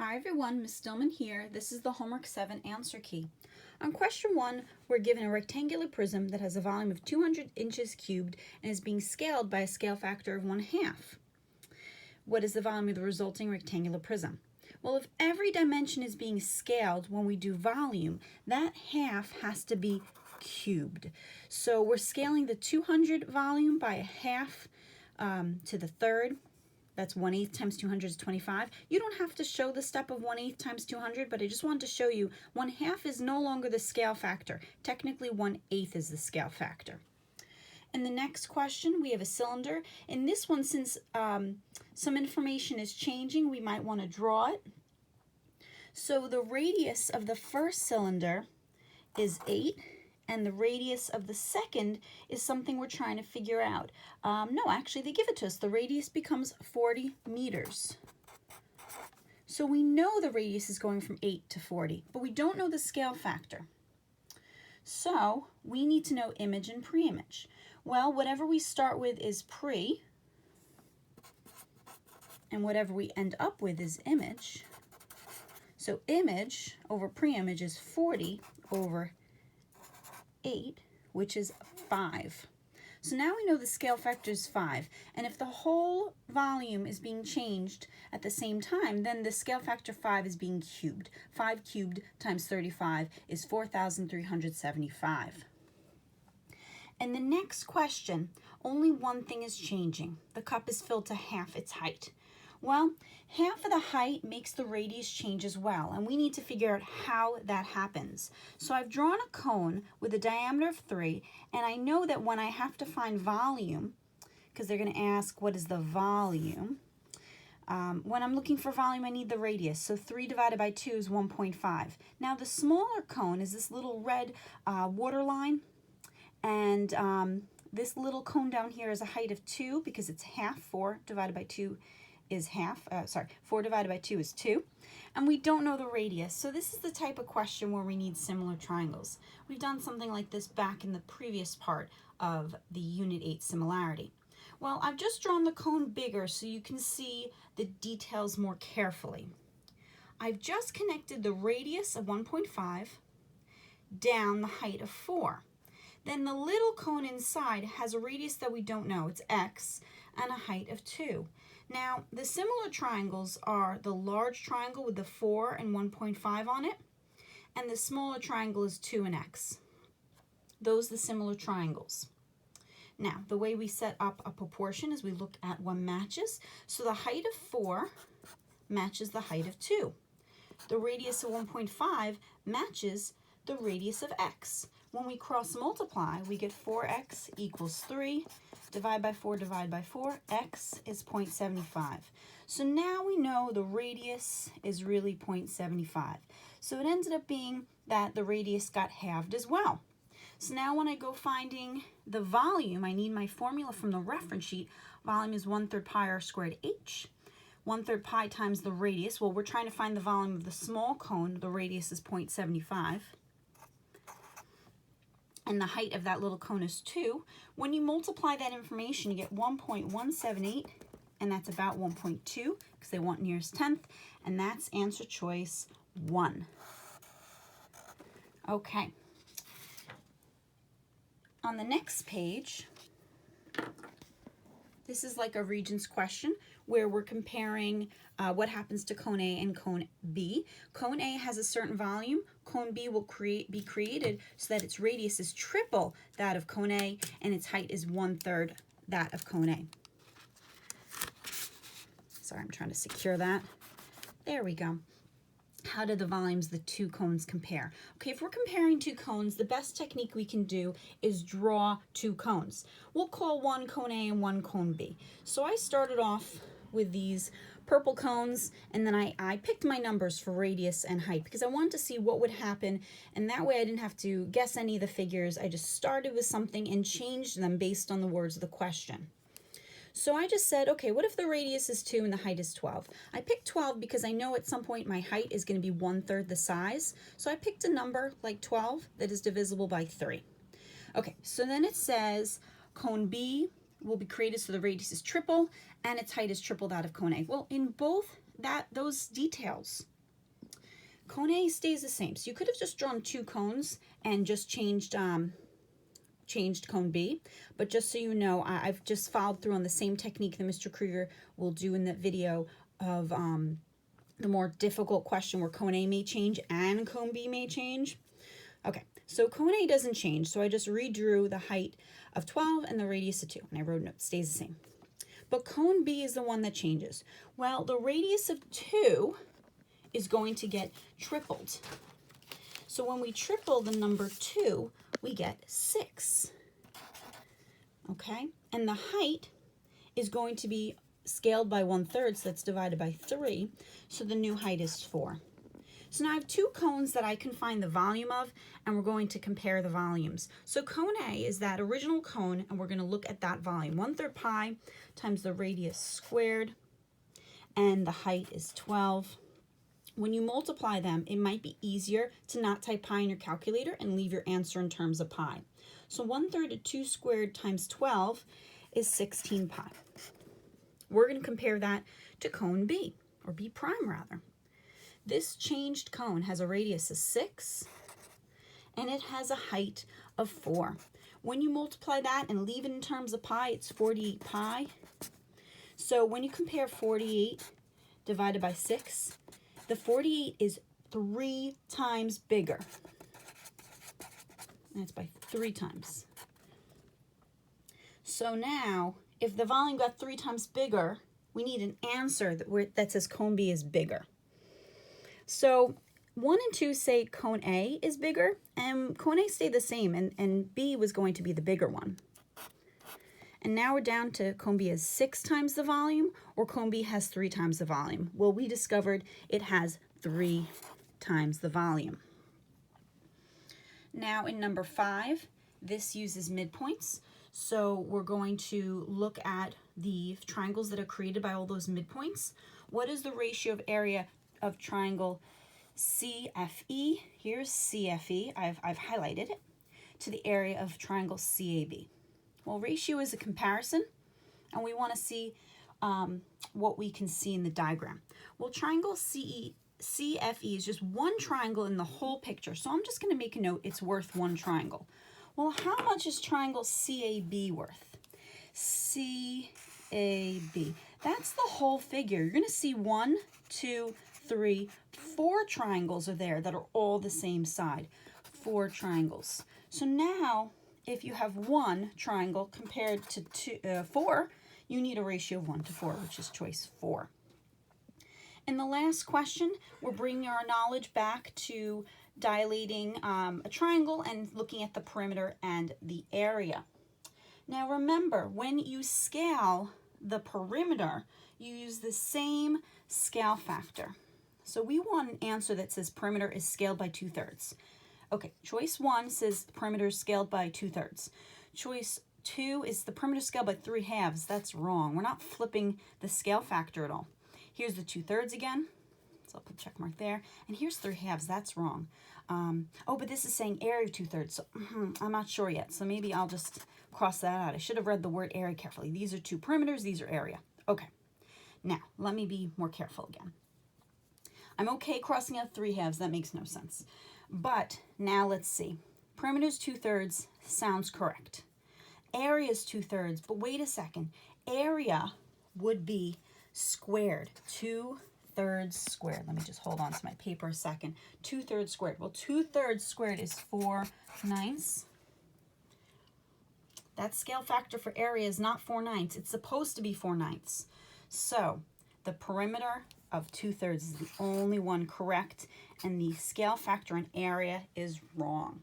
Hi everyone, Ms. Stillman here. This is the Homework 7 answer key. On question 1, we're given a rectangular prism that has a volume of 200 inches cubed and is being scaled by a scale factor of 1/2. What is the volume of the resulting rectangular prism? Well, if every dimension is being scaled when we do volume, that half has to be cubed. So we're scaling the 200 volume by a half to the third. That's 1/8 times 200 is 25. You don't have to show the step of 1/8 times 200, but I just wanted to show you 1/2 is no longer the scale factor. Technically, 1/8 is the scale factor. In the next question, we have a cylinder. In this one, since some information is changing, we might want to draw it. So the radius of the first cylinder is 8. And the radius of the second is something we're trying to figure out. No, actually, they give it to us. The radius becomes 40 meters. So we know the radius is going from 8 to 40, but we don't know the scale factor. So we need to know image and preimage. Well, whatever we start with is pre, and whatever we end up with is image. So image over preimage is 40 over 8, which is 5. So now we know the scale factor is 5. And if the whole volume is being changed at the same time, then the scale factor 5 is being cubed. 5 cubed times 35 is 4,375. And the next question, only one thing is changing. The cup is filled to half its height. Well, half of the height makes the radius change as well, and we need to figure out how that happens. So I've drawn a cone with a diameter of 3, and I know that when I have to find volume, because they're going to ask what is the volume, when I'm looking for volume, I need the radius. So 3 divided by 2 is 1.5. Now the smaller cone is this little red water line, and this little cone down here is a height of 2 because it's half. 4 divided by 2 is half, 4 divided by 2 is 2, and we don't know the radius. So this is the type of question where we need similar triangles. We've done something like this back in the previous part of the Unit 8 similarity. Well, I've just drawn the cone bigger so you can see the details more carefully. I've just connected the radius of 1.5 down the height of 4. Then the little cone inside has a radius that we don't know. It's x and a height of 2. Now, the similar triangles are the large triangle with the 4 and 1.5 on it, and the smaller triangle is 2 and x. Those are the similar triangles. Now, the way we set up a proportion is we look at what matches. So the height of 4 matches the height of 2. The radius of 1.5 matches the radius of x. When we cross multiply, we get 4x equals 3. Divide by 4, divide by 4, x is 0.75. So now we know the radius is really 0.75. So it ended up being that the radius got halved as well. So now when I go finding the volume, I need my formula from the reference sheet. Volume is 1/3 pi r squared h. 1/3 pi times the radius. Well, we're trying to find the volume of the small cone. The radius is 0.75. And the height of that little cone is 2. When you multiply that information, you get 1.178, and that's about 1.2, because they want nearest tenth, and that's answer choice 1. Okay. On the next page, this is like a Regents question where we're comparing what happens to cone A and cone B. Cone A has a certain volume. Cone B will be created so that its radius is triple that of cone A and its height is 1/3 that of cone A. Sorry, I'm trying to secure that. There we go. How do the volumes of the two cones compare? Okay, if we're comparing two cones, the best technique we can do is draw two cones. We'll call one cone A and one cone B. So I started off with these purple cones, and then I picked my numbers for radius and height because I wanted to see what would happen, and that way I didn't have to guess any of the figures. I just started with something and changed them based on the words of the question. So I just said, okay, what if the radius is 2 and the height is 12? I picked 12 because I know at some point my height is going to be 1/3 the size. So I picked a number like 12 that is divisible by 3. Okay, so then it says cone B will be created so the radius is triple and its height is triple that of cone A. Well, in both those details, Cone A stays the same. So you could have just drawn 2 cones and just changed cone B, but just so you know, I've just followed through on the same technique that Mr. Krieger will do in that video of the more difficult question where cone A may change and cone B may change. Okay, so cone A doesn't change, so I just redrew the height of 12 and the radius of 2, and I wrote no, it stays the same. But cone B is the one that changes. Well, the radius of 2 is going to get tripled. So when we triple the number 2, we get 6. Okay, and the height is going to be scaled by 1/3, so that's divided by 3, so the new height is 4. So now I have 2 cones that I can find the volume of, and we're going to compare the volumes. So cone A is that original cone, and we're going to look at that volume. 1/3 pi times the radius squared, and the height is 12. When you multiply them, it might be easier to not type pi in your calculator and leave your answer in terms of pi. So 1/3 of 2 squared times 12 is 16 pi. We're going to compare that to cone B, or B prime rather. This changed cone has a radius of 6, and it has a height of 4. When you multiply that and leave it in terms of pi, it's 48 pi. So when you compare 48 divided by 6, the 48 is 3 times bigger. That's by 3 times. So now, if the volume got 3 times bigger, we need an answer that says cone B is bigger. So 1 and 2 say cone A is bigger, and cone A stayed the same, and B was going to be the bigger one. And now we're down to cone B has 6 times the volume, or cone B has 3 times the volume. Well, we discovered it has 3 times the volume. Now in number 5, this uses midpoints. So we're going to look at the triangles that are created by all those midpoints. What is the ratio of area of triangle CFE? Here's CFE, I've highlighted it, to the area of triangle CAB. Well, ratio is a comparison, and we want to see what we can see in the diagram. Well, triangle CFE is just one triangle in the whole picture, so I'm just going to make a note it's worth 1 triangle. Well, how much is triangle CAB worth? CAB, that's the whole figure. You're going to see 1, 2, 3, 4 triangles are there that are all the same side. 4 triangles. So now, if you have 1 triangle compared to 4, you need a ratio of 1 to 4, which is choice 4. In the last question, we're bringing our knowledge back to dilating a triangle and looking at the perimeter and the area. Now remember, when you scale the perimeter, you use the same scale factor. So we want an answer that says perimeter is scaled by 2/3. Okay, choice 1 says the perimeter is scaled by 2/3. Choice 2 is the perimeter scaled by 3/2. That's wrong. We're not flipping the scale factor at all. Here's the 2/3 again. So I'll put a check mark there. And here's 3/2. That's wrong. Oh, but this is saying area of 2/3. So I'm not sure yet. So maybe I'll just cross that out. I should have read the word area carefully. These are 2 perimeters. These are area. Okay. Now, let me be more careful again. I'm okay crossing out 3/2. That makes no sense. But now let's see. Perimeter is 2/3. Sounds correct. Area is 2/3. But wait a second. Area would be squared. 2/3 squared. Let me just hold on to my paper a second. 2/3 squared. Well, 2/3 squared is 4/9. That scale factor for area is not 4/9. It's supposed to be 4/9. So the perimeter of 2/3 is the only one correct, and the scale factor in area is wrong.